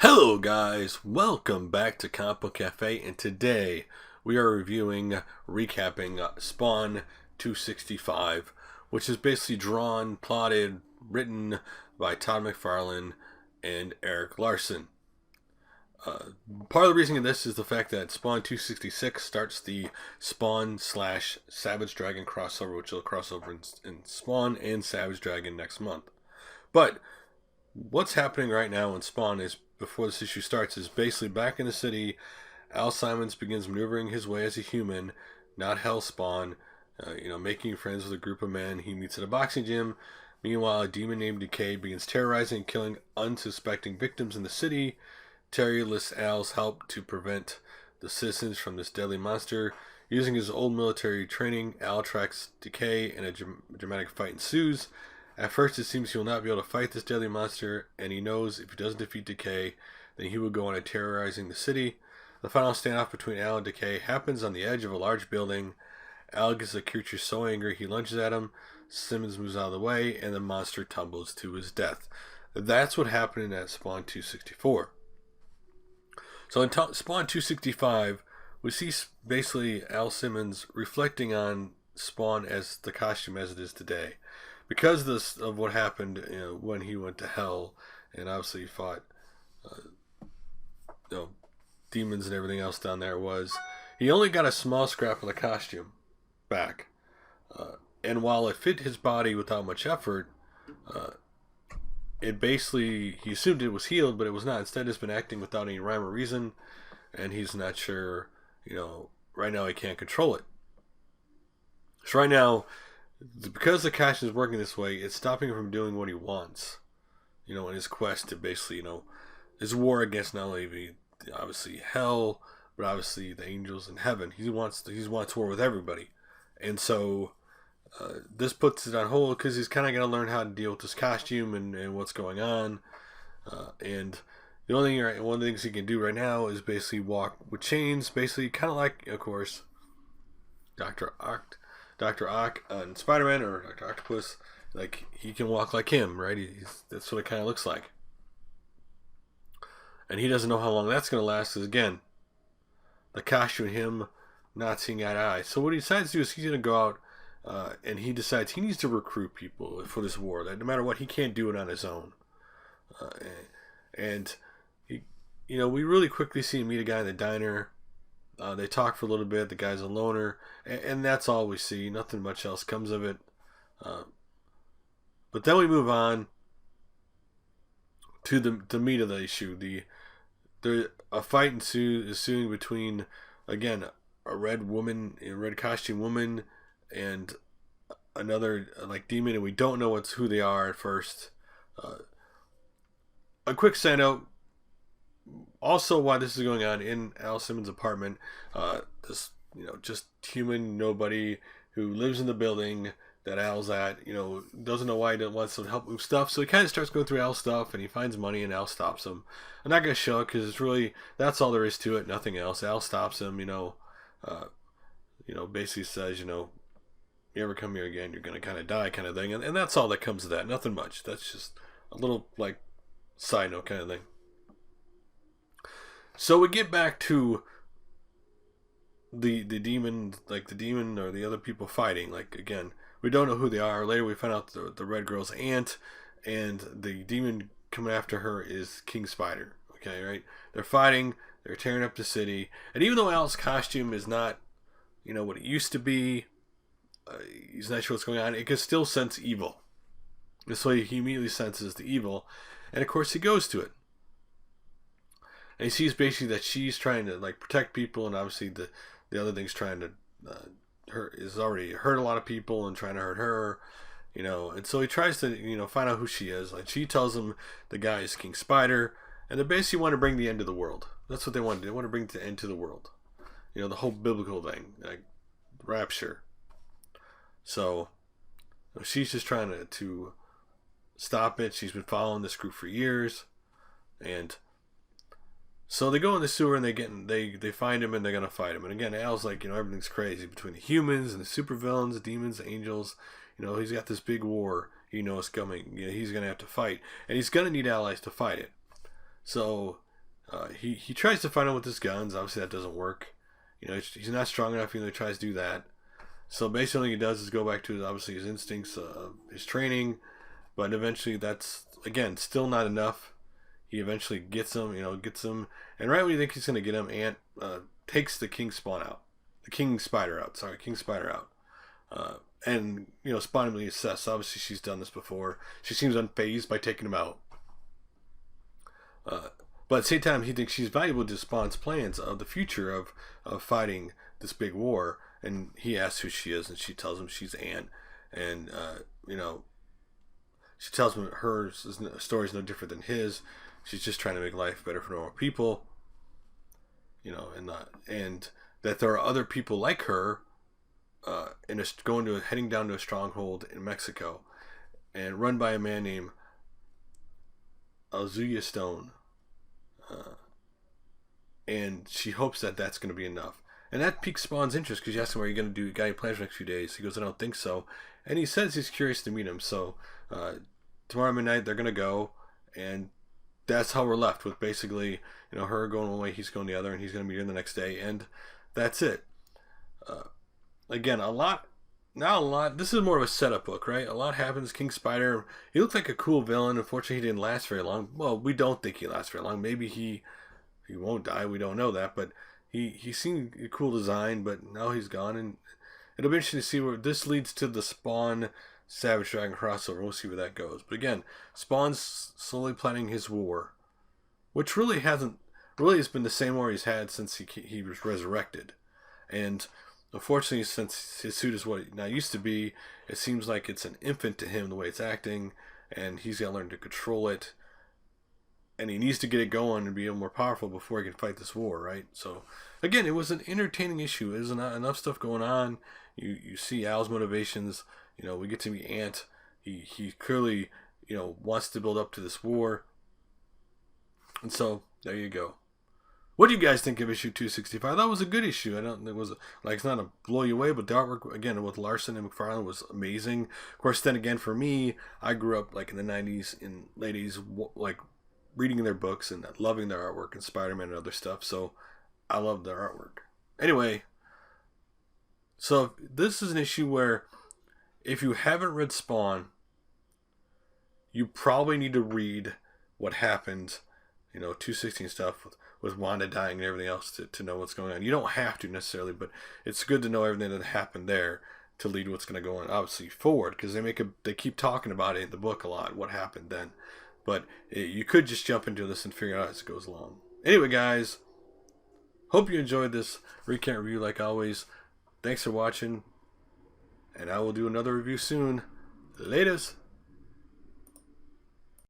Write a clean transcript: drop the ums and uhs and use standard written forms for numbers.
Hello guys, welcome back to Comic Book Cafe, and today we are recapping Spawn 265, which is basically drawn, plotted, written by Todd McFarlane and Eric Larson. Part of the reason of this is the fact that Spawn 266 starts the Spawn slash Savage Dragon crossover, which will cross over in Spawn and Savage Dragon next month. But what's happening right now in Spawn is, before this issue starts, is basically back in the city. Al Simons begins maneuvering his way as a human, not Hellspawn, making friends with a group of men he meets at a boxing gym. Meanwhile, a demon named Decay begins terrorizing and killing unsuspecting victims in the city. Terry enlists Al's help to prevent the citizens from this deadly monster. Using his old military training, Al tracks Decay, and a dramatic fight ensues. At first, it seems he will not be able to fight this deadly monster, and he knows if he doesn't defeat Decay, then he will go on a terrorizing the city. The final standoff between Al and Decay happens on the edge of a large building. Al gets the creature so angry he lunges at him. Simmons moves out of the way, and the monster tumbles to his death. That's what happened in Spawn 264. So in Spawn 265, we see basically Al Simmons reflecting on Spawn as the costume as it is today. Because of what happened when he went to hell and obviously fought demons and everything else down there, he only got a small scrap of the costume back. And while it fit his body without much effort, it basically, he assumed it was healed, but it was not. Instead, it's been acting without any rhyme or reason, and he's not sure, right now he can't control it. So right now, because the costume is working this way, it's stopping him from doing what he wants, in his quest to basically, his war against not only obviously hell, but obviously the angels in heaven. He wants war with everybody, and so this puts it on hold because he's kind of got to learn how to deal with this costume and what's going on. And the only thing, one of the things he can do right now is basically walk with chains, basically kind of like, of course, Dr. Ock on Spider-Man, or Dr. Octopus. Like, he can walk like him, right? That's what it kind of looks like. And he doesn't know how long that's going to last, because again, the costume and him not seeing eye to eye. So what he decides to do is he's going to go out and he decides he needs to recruit people for this war. That no matter what, he can't do it on his own. And he, we really quickly see him meet a guy in the diner. They talk for a little bit. The guy's a loner, and that's all we see. Nothing much else comes of it. But then we move on to the meat of the issue. A fight ensuing between, again, a red costume woman, and another demon, and we don't know who they are at first. A quick side note. Also, why this is going on in Al Simmons' apartment, this just human nobody who lives in the building that Al's at, doesn't know why he wants to help move stuff, so he kind of starts going through Al's stuff, and he finds money, and Al stops him. I'm not gonna show it because it's really, that's all there is to it, nothing else. Al stops him, basically says, you ever come here again, you're gonna kind of die, kind of thing, and that's all that comes of that. Nothing much. That's just a little side note kind of thing. So we get back to the demon, the demon or the other people fighting. Again, we don't know who they are. Later we find out the red girl's aunt, and the demon coming after her is King Spider. Okay, right? They're fighting. They're tearing up the city. And even though Al's costume is not, what it used to be, he's not sure what's going on, it can still sense evil. This way he immediately senses the evil. And of course he goes to it. And he sees basically that she's trying to protect people, and obviously the other thing's trying to is already hurt a lot of people and trying to hurt her, And so he tries to find out who she is. She tells him the guy is King Spider, and they basically want to bring the end of the world. That's what they want to do. They want to bring the end to the world. The whole biblical thing, rapture. So she's just trying to stop it. She's been following this group for years, and so they go in the sewer and they find him and they're gonna fight him. And again, Al's everything's crazy between the humans and the supervillains, the demons, the angels. He's got this big war. It's coming. He's gonna have to fight, and he's gonna need allies to fight it. So He tries to find him with his guns. Obviously, that doesn't work. He's not strong enough. He tries to do that. So basically, what he does is go back to his instincts, his training. But eventually, that's again still not enough. He eventually gets him. And right when you think he's gonna get him, Ant takes the King Spawn out, the King Spider out. Sorry, King Spider out. And Spawn immediately assess. Obviously, she's done this before. She seems unfazed by taking him out. But at the same time, he thinks she's valuable to Spawn's plans of the future of fighting this big war. And he asks who she is, and she tells him she's Ant. And she tells him her story is no different than his. She's just trying to make life better for normal people. And that there are other people like her, heading down to a stronghold in Mexico, and run by a man named Azuya Stone. And she hopes that that's going to be enough. And that piques Spawn's interest, because you ask him, what are you going to do? You got any plans for the next few days? He goes, I don't think so. And he says he's curious to meet him. So tomorrow midnight, they're going to go. And that's how we're left with basically, her going one way, he's going the other, and he's going to meet her the next day. And that's it. Again, not a lot. This is more of a setup book, right? A lot happens. King Spider, he looks like a cool villain. Unfortunately, he didn't last very long. Well, we don't think he lasts very long. Maybe he won't die. We don't know that. But he seemed a cool design, but now he's gone. And it'll be interesting to see where this leads to the Spawn Savage Dragon crossover. We'll see where that goes. But again, Spawn's slowly planning his war, which really has been the same war he's had since he was resurrected. And unfortunately, since his suit is what it now used to be, it seems like it's an infant to him the way it's acting, and he's got to learn to control it. And he needs to get it going and be more powerful before he can fight this war, right? So, again, it was an entertaining issue. There's enough stuff going on. You see Al's motivations. We get to meet Ant. He clearly, wants to build up to this war. And so, there you go. What do you guys think of issue 265? That was a good issue. I don't think it was it's not a blow you away, but the artwork again with Larson and McFarlane was amazing. Of course, then again for me, I grew up in the 90s and late 80s, reading their books and loving their artwork and Spider-Man and other stuff. So I love their artwork. Anyway, so this is an issue where if you haven't read Spawn, you probably need to read what happened, 216 stuff with Wanda dying and everything else to know what's going on. You don't have to necessarily, but it's good to know everything that happened there to lead what's going to go on, obviously, forward, because they keep talking about it in the book a lot, what happened then. But you could just jump into this and figure it out as it goes along. Anyway, guys, hope you enjoyed this recap review like always. Thanks for watching, and I will do another review soon. Latest.